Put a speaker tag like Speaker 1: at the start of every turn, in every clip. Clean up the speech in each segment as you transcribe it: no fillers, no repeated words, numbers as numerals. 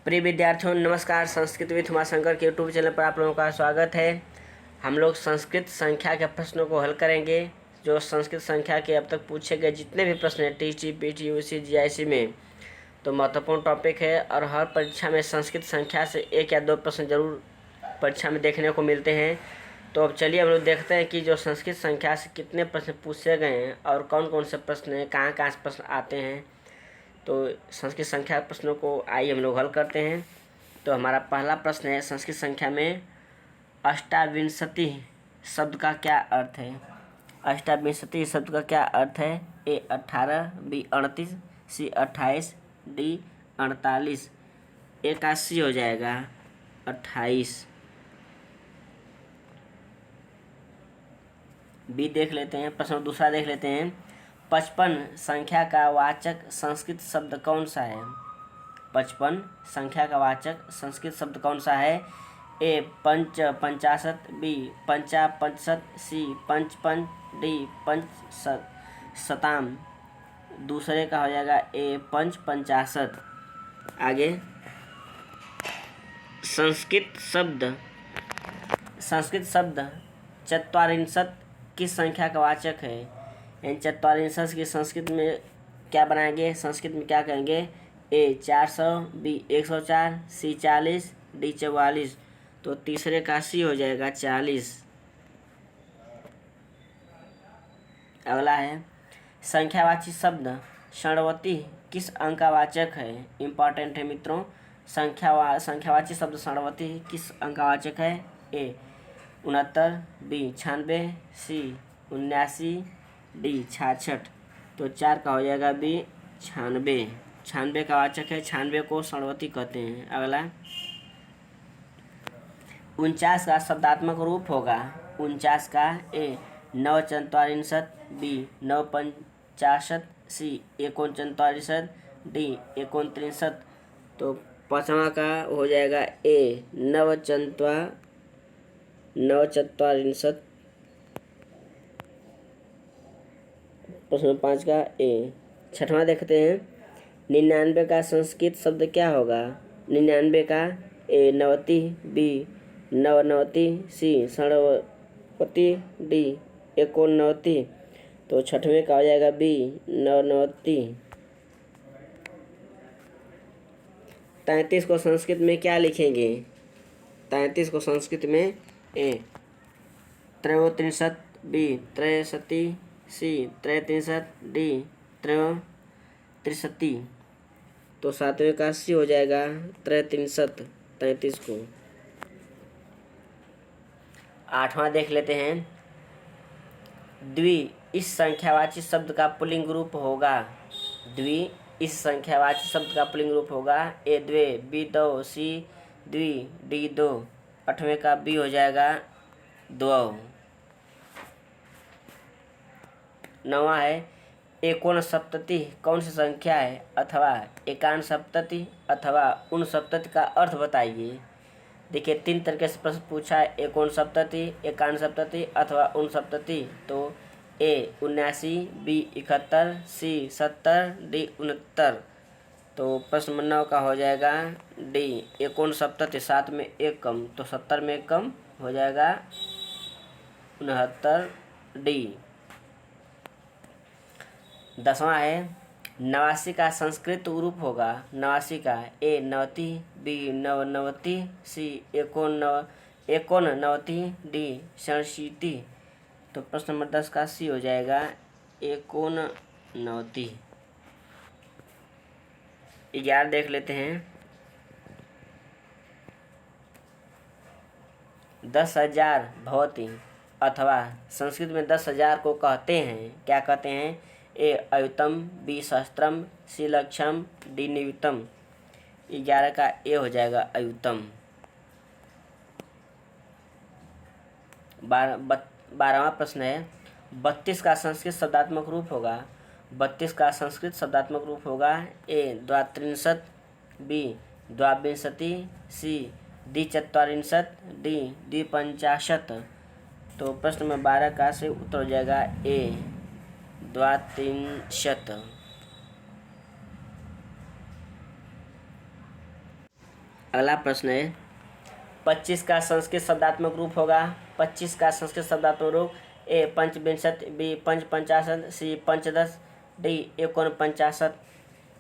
Speaker 1: प्रिय विद्यार्थियों नमस्कार। संस्कृत विद उमाशंकर के यूट्यूब चैनल पर आप लोगों का स्वागत है। हम लोग संस्कृत संख्या के प्रश्नों को हल करेंगे। जो संस्कृत संख्या के अब तक पूछे गए जितने भी प्रश्न हैं टीटी पीटी यूसी जीआईसी में, तो महत्वपूर्ण टॉपिक है और हर परीक्षा में संस्कृत संख्या से एक या दो प्रश्न जरूर परीक्षा में देखने को मिलते हैं। तो अब चलिए हम लोग देखते हैं कि जो संस्कृत संख्या से कितने प्रश्न पूछे गए हैं और कौन कौन से प्रश्न हैं, कहाँ कहाँ से प्रश्न आते हैं। तो संस्कृत संख्या प्रश्नों को आइए हम लोग हल करते हैं। तो हमारा पहला प्रश्न है, संस्कृत संख्या में अष्टाविंशति शब्द का क्या अर्थ है। अष्टाविंशति शब्द का क्या अर्थ है। ए 18, बी 38, सी 28, डी 48। 81 हो जाएगा 28। बी देख लेते हैं, प्रश्न दूसरा देख लेते हैं। 55 संख्या का वाचक संस्कृत शब्द कौन सा है। 55 संख्या का वाचक संस्कृत शब्द कौन सा है। ए पंच पंचाशत, बी पंचा पंचशत, सी पंच पंच, डी पंच शताम। दूसरे का हो जाएगा ए पंच पंचाशत। आगे संस्कृत शब्द चत्वारिंशत किस संख्या का वाचक है। इन चत्वारिंशत की संस्कृत में क्या बनाएंगे, संस्कृत में क्या कहेंगे। ए 400, बी 104, सी 40, डी 44। तो तीसरे का सी हो जाएगा 40। अगला है संख्यावाची शब्द षणवती किस अंक का वाचक है। इंपॉर्टेंट है मित्रों। संख्यावाची शब्द षणवती किस अंक का वाचक है। ए 69, बी 96, सी 79, डी 66। तो 4 का हो जाएगा बी 96। 96 का वाचक है, 96 को षणवती कहते हैं। अगला 49 का शब्दात्मक रूप होगा। 49 का ए 9 बी 9 सी 49, डी 39। तो पाँचवा का हो जाएगा ए 9 प्रश्न 5 का ए। छठवां देखते हैं, 99 का संस्कृत शब्द क्या होगा। 99 का ए 90, बी 99, सी 97, डी 89। तो छठवें का हो जाएगा बी 99। 33 को संस्कृत में क्या लिखेंगे। 33 को संस्कृत में ए 33, बी 63, सी 33, डी 63। तो सातवें का सी हो जाएगा 33। 33 को। आठवां देख लेते हैं, द्वि इस संख्यावाची शब्द का पुल्लिंग रूप होगा। द्वि इस संख्यावाची शब्द का पुल्लिंग रूप होगा। ए 2, बी 2, सी 2, डी 2। 8वें का बी हो जाएगा 2। 9वां है, 69 कौन सी संख्या है अथवा 61 अथवा 69 का अर्थ बताइए। देखिए 3 तरीके से प्रश्न पूछा है, 69, 61 अथवा 69। तो ए 79, बी 71, सी 70, डी 69। तो प्रश्न 9 का हो जाएगा डी 69। 7 में 1 कम, तो 70 में 1 कम हो जाएगा 69, डी। 10वां है, 89 का संस्कृत रूप होगा। 89 का ए 90, बी 99, सी 91, डी 67। तो प्रश्न नंबर 10 का सी हो जाएगा 91। 11 देख लेते हैं, 10,000 भवति अथवा संस्कृत में 10,000 को कहते हैं, क्या कहते हैं। ए अयुतम, बी सहस्त्रम, सी लक्षम, डी नियुतम। 11 का ए हो जाएगा अयुतम। 12वां प्रश्न है, 32 का संस्कृत शब्दात्मक रूप होगा। 32 का संस्कृत शब्दात्मक रूप होगा। ए 32, बी 52, सी डी 44, डी 52। तो प्रश्न में 12 का से उत्तर हो जाएगा ए 32। अगला प्रश्न है 25 का संस्कृत शब्दात्मक रूप होगा। 25 का संस्कृत शब्दात्मक रूप ए पंचविंशति, बी पंचपंचाशत, सी पंचदश, डी 49।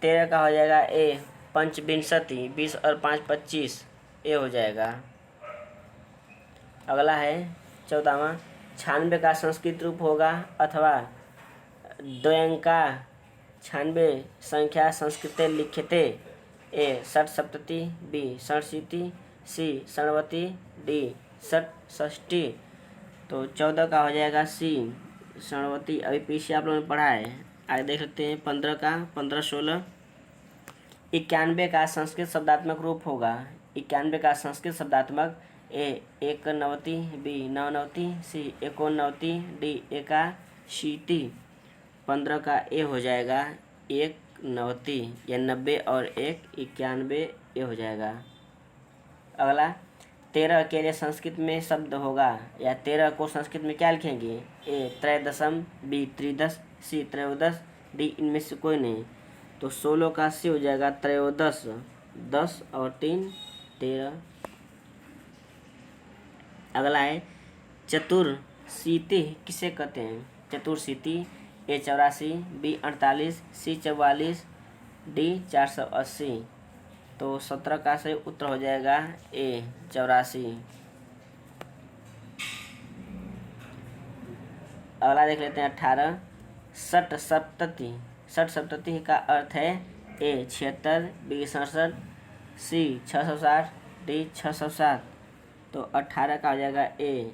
Speaker 1: 13 का हो जाएगा ए पंचविंशति, 20 और 5 25, ए हो जाएगा। अगला है 14वां 96 का संस्कृत रूप होगा अथवा द्वयंका 96 संख्या संस्कृते लिख्यते ए षट्सप्तति, बी षट्शीति, सी षण्वति, डी षट्षष्टि। तो 14 का हो जाएगा सी षण्वति। अभी पीछे आप लोगों ने पढ़ा है, आगे देख लेते हैं 15 का 15 16। 91 का संस्कृत शब्दात्मक रूप होगा। 91 का संस्कृत शब्दात्मक ए 91, बी 99, सी 89, डी 81। 15 का ए हो जाएगा 91, या 90 और 1 91, ए हो जाएगा। अगला 13 के लिए संस्कृत में शब्द होगा, या 13 को संस्कृत में क्या लिखेंगे? ए त्रयोदशम, बी त्रिदश, सी त्रयोदश, डी इनमें से कोई नहीं। तो 16 का सी हो जाएगा त्रयोदश, 10 और 3 13। अगला है चतुर्शीति किसे कहते हैं? चतुर्शीति ए 84, बी 48, सी 44, डी 480। तो 17 का सही उत्तर हो जाएगा ए 84। अगला देख लेते हैं 18 षट्सप्तति। षट्सप्तति का अर्थ है ए 76, बी 67, सी 660, डी 607। तो 18 का हो जाएगा ए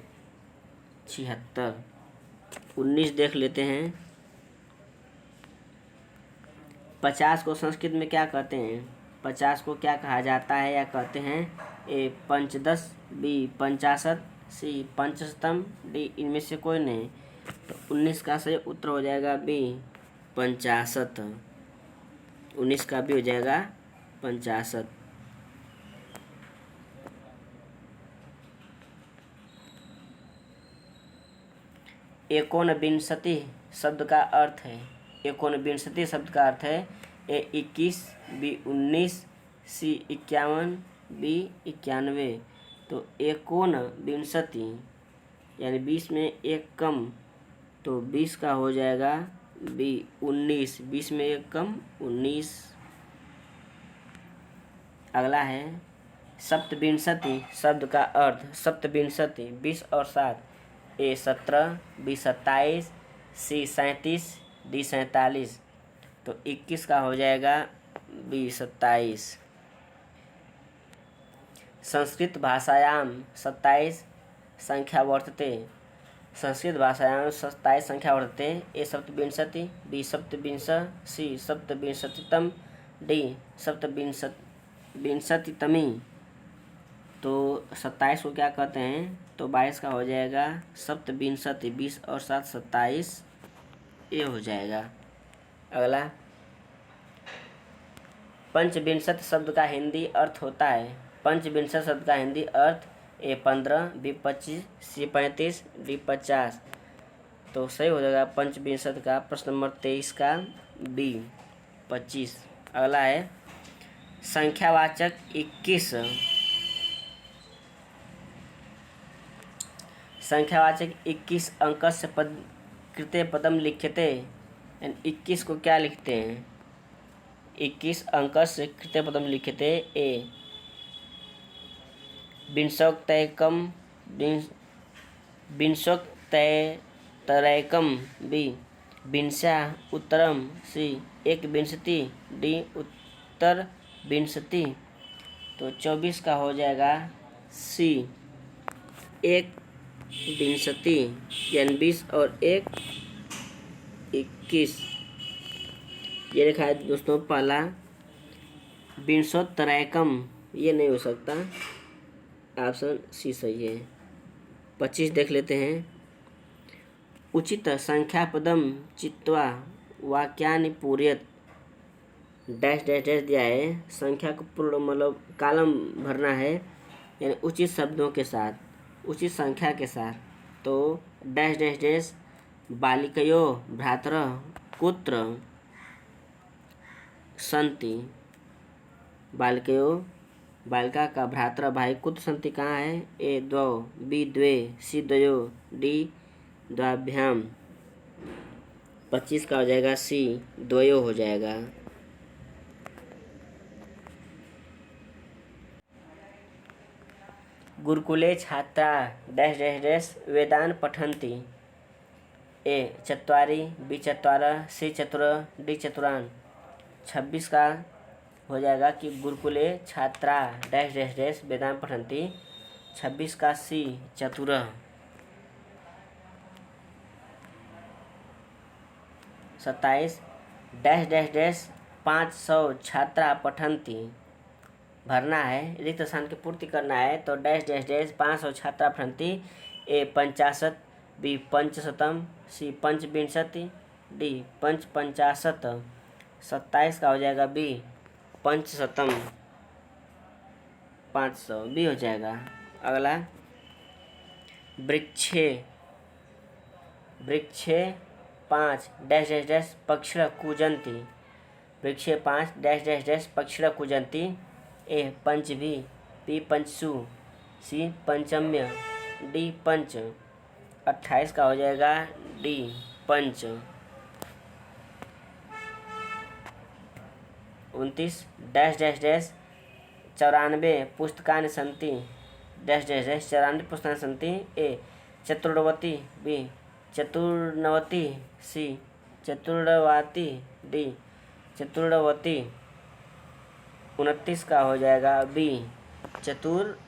Speaker 1: 76। 19 देख लेते हैं 50 को संस्कृत में क्या कहते हैं? 50 को क्या कहा जाता है या कहते हैं? ए पंचदश, बी पंचाशत, सी पंचशतम, डी इनमें से कोई नहीं। तो 19 का सही उत्तर हो जाएगा बी 50। 19 का भी हो जाएगा 50। एकोनविंशति शब्द का अर्थ है। एकोनविंशति शब्द का अर्थ है ए 21, बी 19, सी 51, बी 91। तो एकोनविंशति यानी 20 में एक कम, तो 20 का हो जाएगा बी 19। 20 में एक कम 19। अगला है सप्तविंशति शब्द का अर्थ। सप्तविंशति 20 और 7, ए 17, बी 27, सी 37, डी 47। तो 21 का हो जाएगा बी 27। संस्कृत भाषायाम 27 संख्या वर्तते। संस्कृत भाषायाम 27 संख्या वर्तते। ए सप्तविंशति, बी सप्तविंश, सी सप्तविंशतितम, डी सप्तविंशतितमी। तो 27 को क्या कहते हैं? तो 22 का हो जाएगा सप्तविंशति। 20 और 7 27, ये हो जाएगा। अगला पंचविंशति शब्द का हिंदी अर्थ होता है। पंचविंशति शब्द का हिंदी अर्थ ए 15, बी 25, सी 35, डी 50। तो सही हो जाएगा पंचविंशति का प्रश्न नंबर 23 का बी 25। अगला है संख्यावाचक 21। संख्यावाचक 21 अंकस्य कृते पदम लिख्यते। 21 को क्या लिखते हैं? 21 अंकस्य कृते पदम लिख्यते। ए विंशोक्तैकम, विंशोक्तैतरैकम, बी विंशा उत्तरम, सी एकविंशति, डी उत्तर विंशति। तो 24 का हो जाएगा सी एक विंशति, यानी 20 और 1 21। ये लिखा है दोस्तों पहला विंशोत्तरैकम, ये नहीं हो सकता, ऑप्शन सी सही है। 25 देख लेते हैं उचित संख्या पदम चित्वा वाक्यानि पूरयत। डैश डैश डैश दिया है, संख्या को पूर्ण मतलब कॉलम भरना है, यानी उचित शब्दों के साथ, उचित संख्या के साथ। तो डैश डैश डैश बालिकयो भ्रातरः कुत्र सन्ति। बालिकयो बालिका का भ्रातृ भाई कुत्र सन्ति कहाँ है? ए द्वौ, बी द्वे, सी द्वयो, डी द्वाभ्याम। 25 का हो जाएगा सी द्वयो हो जाएगा। गुरुकुले छात्रा डैश डैश डैश वेदान पठन्ति। ए चत्वारि, बी चत्वारः, सी चतुरः, डी चतुरान। 26 का हो जाएगा कि गुरुकुले छात्रा डैश डैश डैश वेदान पठन्ति। 26 का सी चतुरः। 27 डैश डैश डैश 500 छात्रा पठन्ति। भरना है, रिक्त स्थान की पूर्ति करना है तो डैश डैश डैश 500 छात्रा पठन्ति। ए 50, बी 500, सी 5विंशति, डी 550। 27 का हो जाएगा बी 500, 500 बी हो जाएगा। अगला वृक्षे 5 डैश डैश डैश पक्षिणः कूजन्ति। वृक्षे 5 डैश डैश डैश पक्षिणः कूजन्ति। ए पंचभी, बी पंचसु, सी पंचम्य, डी पंच। 28 का हो जाएगा डी पंच। 29 डैश डैश डैश 94 पुस्तकानि सन्ति। डैश डैश डैश 94 पुस्तकानि सन्ति। ए चतुर्वती, बी चतुर्नवति, सी चतुर्वाति, डी चतुर्वती। 29 का हो जाएगा बी चतुर्वती।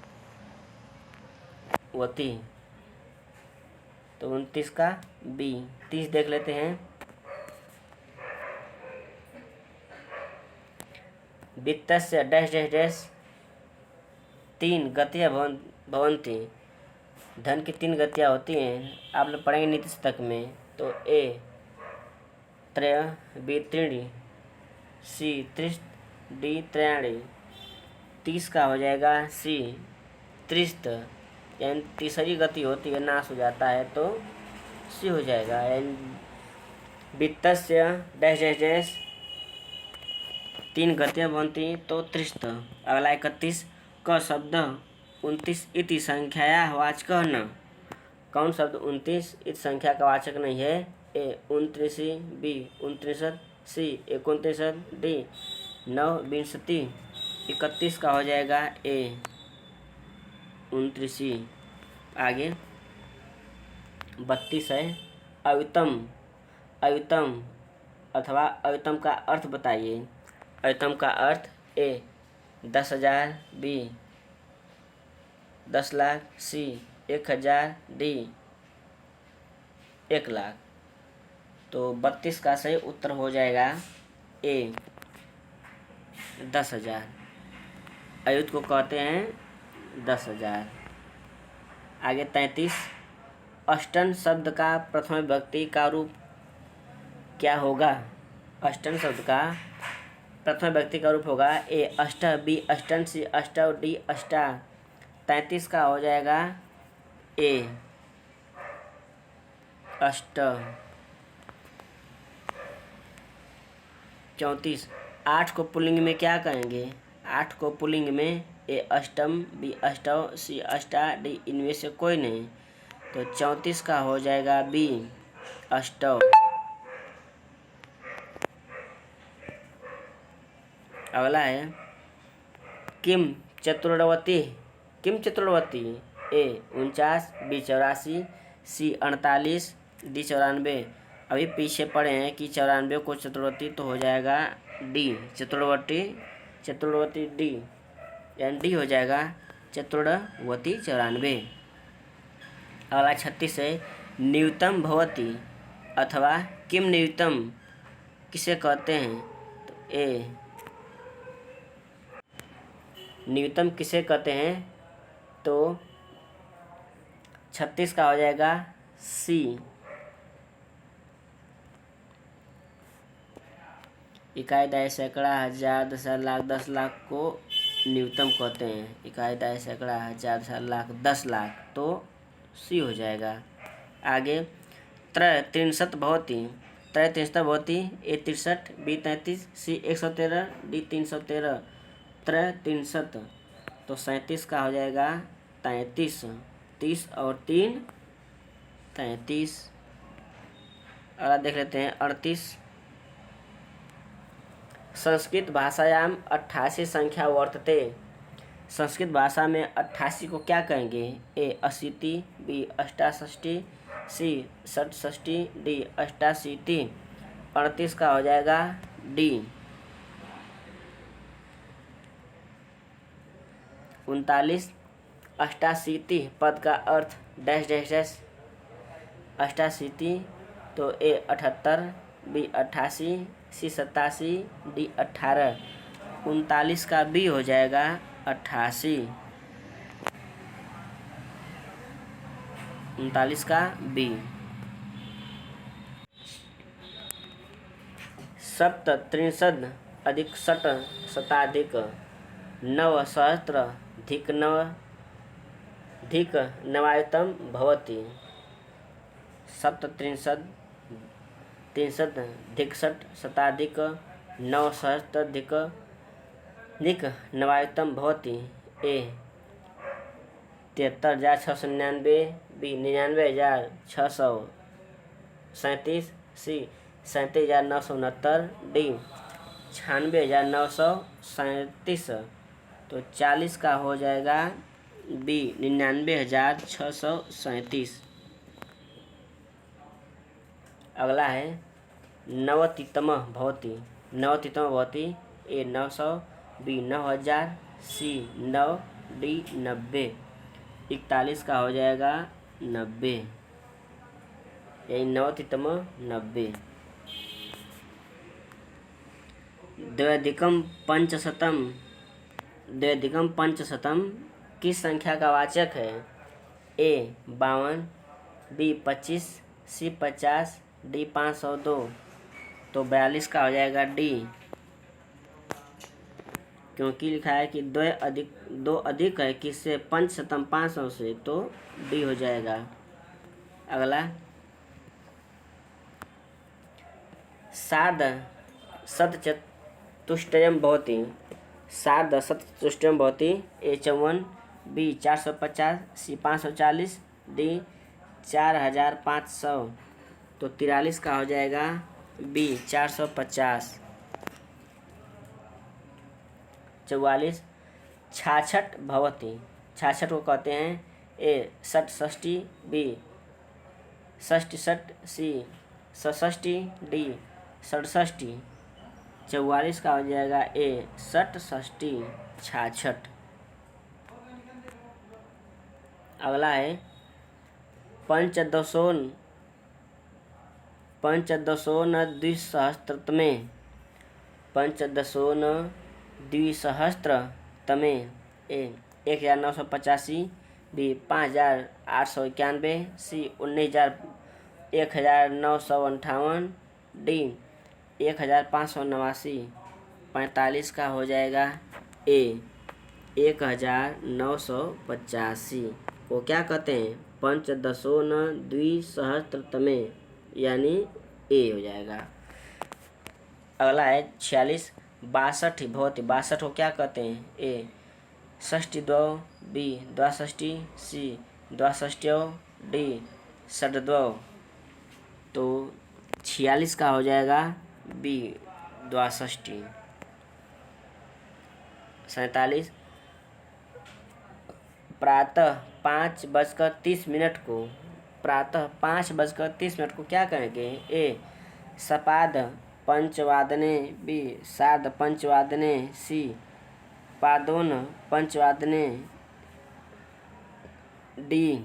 Speaker 1: तो 29 का बी। 30 देख लेते हैं। वित्तस्य डैश डैश डैश 3 गतियाँ भवन्ति। धन की 3 गतियाँ होती हैं, आप लोग पढ़ेंगे नीति शतक में। तो ए त्रय, बी त्रीणि, सी त्रिश, डी त्रयाणि। 30 का हो जाएगा सी त्रिस्त, यानी तीसरी गति होती है, नाश हो जाता है तो सी हो जाएगा। यानी वित्तस्य डैश डैश डैश 3 गतियाँ बनती तो त्रिस्त। अगला 31 क शब्द 29 इति संख्याया वाचकः न। कौन शब्द 29 इस संख्या का वाचक नहीं है? ए 29, बी 29, सी 29, डी 9विंशति। 31 का हो जाएगा ए 29। आगे 32 है अयुतम। अयुतम अथवा अयुतम का अर्थ बताइए। अयुतम का अर्थ ए 10,000, बी 10 लाख, सी 1,000, डी 1 लाख। तो 32 का सही उत्तर हो जाएगा ए 10,000। अयुत को कहते हैं 10,000। आगे 33 अष्टन शब्द का प्रथम विभक्ति का रूप क्या होगा? अष्टन शब्द का प्रथम विभक्ति का रूप होगा ए अष्ट, बी अष्टन, सी अष्ट, डी अष्टा। 33 का हो जाएगा ए अष्ट। 34 8 को पुल्लिंग में क्या कहेंगे? 8 को पुल्लिंग में ए अष्टम, बी अष्टव, सी अष्टा, डी इनमें से कोई नहीं। तो 34 का हो जाएगा बी अष्टव। अगला है किम चतुर्वती। किम चतुर्वती ए 49, बी 84, सी 48, डी 94। अभी पीछे पढ़े हैं कि 94 को चतुर्वती तो हो जाएगा डी चतुर्वती। चतुर्वती डी यानी डी हो जाएगा चतुर्वती 94। अगला 36 है न्यूनतम भवती अथवा किम न्यूनतम किसे कहते हैं? तो ए न्यूनतम किसे कहते हैं? तो 36 का हो जाएगा सी इकाई, दाई, सैकड़ा, हजार, दशा, लाख, 10 लाख को न्यूनतम कहते हैं। इकाई, दाई, सैकड़ा, हजार, दशा, लाख, 10 लाख तो सी हो जाएगा। आगे त्रय 63 भवती। त्रय 63 भवती ए 63, बी 33, सी 113, डी 313। त्रय 63। तो 37 का हो जाएगा 33। 30 और 3 33। अगला देख लेते हैं 38। संस्कृत भाषायाम 88 संख्या वर्तते। संस्कृत भाषा में 88 को क्या कहेंगे? ए 80, बी 68, सी 67, डी 88। 38 का हो जाएगा डी 39। 88 पद का अर्थ डैश डैश डैश। 88 तो ए 78, बी 88, सी 87, डी 18। 39 का बी हो जाएगा 88। 39 का बी। सप्तत्रिंशत् अधिक षट् शताधिक नवसहस्राधिक नवाधिक नवायुतं भवति। सप्तत्रिंशत् अधिक षट् शताधिक नवसहस्राधिक नवायुतं भवति। ए 73,699, बी 99,637, सी 37,969, डी 96,937। तो 40 का हो जाएगा बी 99,637। अगला है नवतितम भवति। नवतितम भवति ए 900, बी 9,000, सी 9, डी 90। 41 का हो जाएगा 90। यही नवतितम 90। द्व्यधिकम पंचशतम किस संख्या का वाचक है? ए 52, बी 25, सी 50, डी 502। तो 42 का हो जाएगा डी, क्योंकि लिखा है कि दो अधिक है किससे? पंचशतम 500 से, तो डी हो जाएगा। अगला सार्ध शतचतुष्टयम भवति। सार्ध शतचतुष्टयम भवति। ए 54, बी 450, सी 540, डी 4,500। तो 43 का हो जाएगा बी 450। 44 छाछठ भवति। छाछठ को कहते हैं ए 67, बी 67, सी 67, डी 67। 44 का हो जाएगा ए 67 छाछठ। अगला है पंचदशोन द्विसहस्त्रतमे। पंचदशोन द्विसहस्त्रतमे ए 1985, बी 5,891, सी 19,958, डी 1,589। 45 का हो जाएगा ए 1985 को क्या कहते हैं? पंचदशोन द्विसहस्त्रतमे, यानी ए हो जाएगा। अगला है 46 62 भवति। 62 को क्या कहते हैं? ए 62, बी 62, सी 62, डी 62। तो 46 का हो जाएगा बी 62। 47 प्रातः 5:30 को, प्रातः 5:30 को क्या कहेंगे? ए सपाद पंचवादने, बी सार्ध पंचवादने, सी पादोन पंचवादने, डी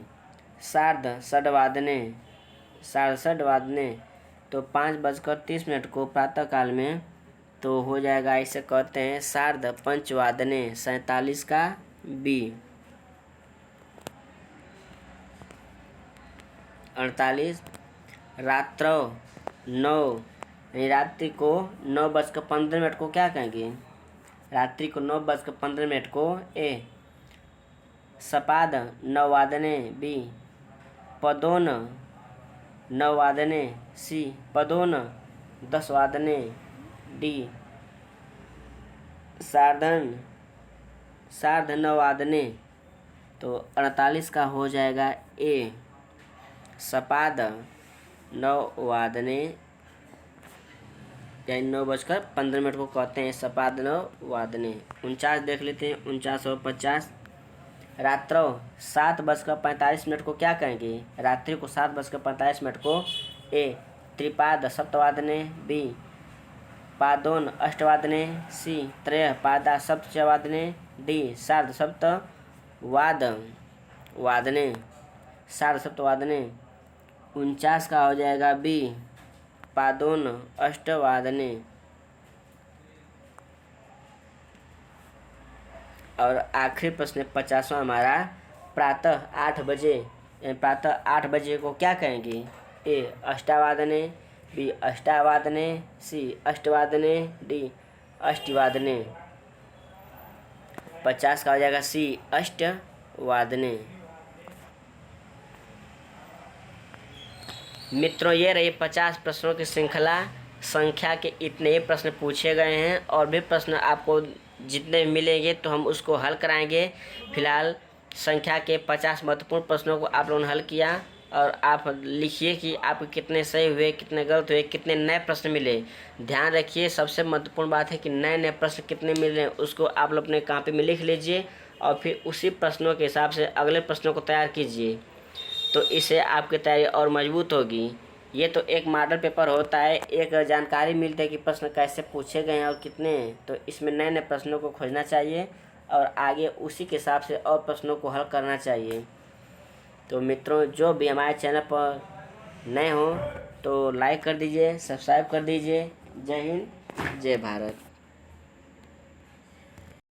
Speaker 1: सार्ध षड्वादने। तो 5:30 को प्रातः काल में तो हो जाएगा, इसे कहते हैं सार्ध पंचवादने। 47 का बी। 48 रात्रौ 9, रात्रि को 9:15 को क्या कहेंगे? रात्रि को 9:15 को ए सपाद 9 वादने, बी पदोन 9 वादने, सी पदोन 10 वादने, डी सार्धन 9:30 तो 48 का हो जाएगा ए। सपाद 9:15 यानी 9:15 को कहते हैं सपाद 9:15। 49 देख लेते हैं, 49 और 50। रात्रो 7:45 को क्या कहेंगे? रात्रि को 7:45 को ए त्रिपाद सप्तवादने, बी पादोन अष्टवादने, सी त्रय पादा सप्तवादने, डी सार्धसप्तवादने। 49 का हो जाएगा बी पादोन अष्टवादने। और आखिरी प्रश्न 50वां हमारा, प्रातः 8 बजे प्रातः 8 बजे को क्या कहेंगे? ए अष्टावादने, बी अष्टावादने, सी अष्टवादने, डी अष्टवादने। 50 का हो जाएगा सी अष्टवादने। मित्रों, ये रही 50 प्रश्नों की श्रृंखला। संख्या के इतने ही प्रश्न पूछे गए हैं और भी प्रश्न आपको जितने मिलेंगे तो हम उसको हल कराएंगे। फिलहाल संख्या के 50 महत्वपूर्ण प्रश्नों को आप लोगों ने हल किया और आप लिखिए कि आपके कितने सही हुए, कितने गलत हुए, कितने नए प्रश्न मिले। ध्यान रखिए, सबसे महत्वपूर्ण बात है कि नए नए प्रश्न कितने मिले उसको आप लोग अपने कॉपी में लिख लीजिए और फिर उसी प्रश्नों के हिसाब से अगले प्रश्नों को तैयार कीजिए, तो इससे आपकी तैयारी और मजबूत होगी। ये तो एक मॉडल पेपर होता है, एक जानकारी मिलती है कि प्रश्न कैसे पूछे गए हैं और कितने हैं, तो इसमें नए नए प्रश्नों को खोजना चाहिए और आगे उसी के हिसाब से और प्रश्नों को हल करना चाहिए। तो मित्रों, जो भी हमारे चैनल पर नए हो तो लाइक कर दीजिए, सब्सक्राइब कर दीजिए। जय हिंद, जय भारत।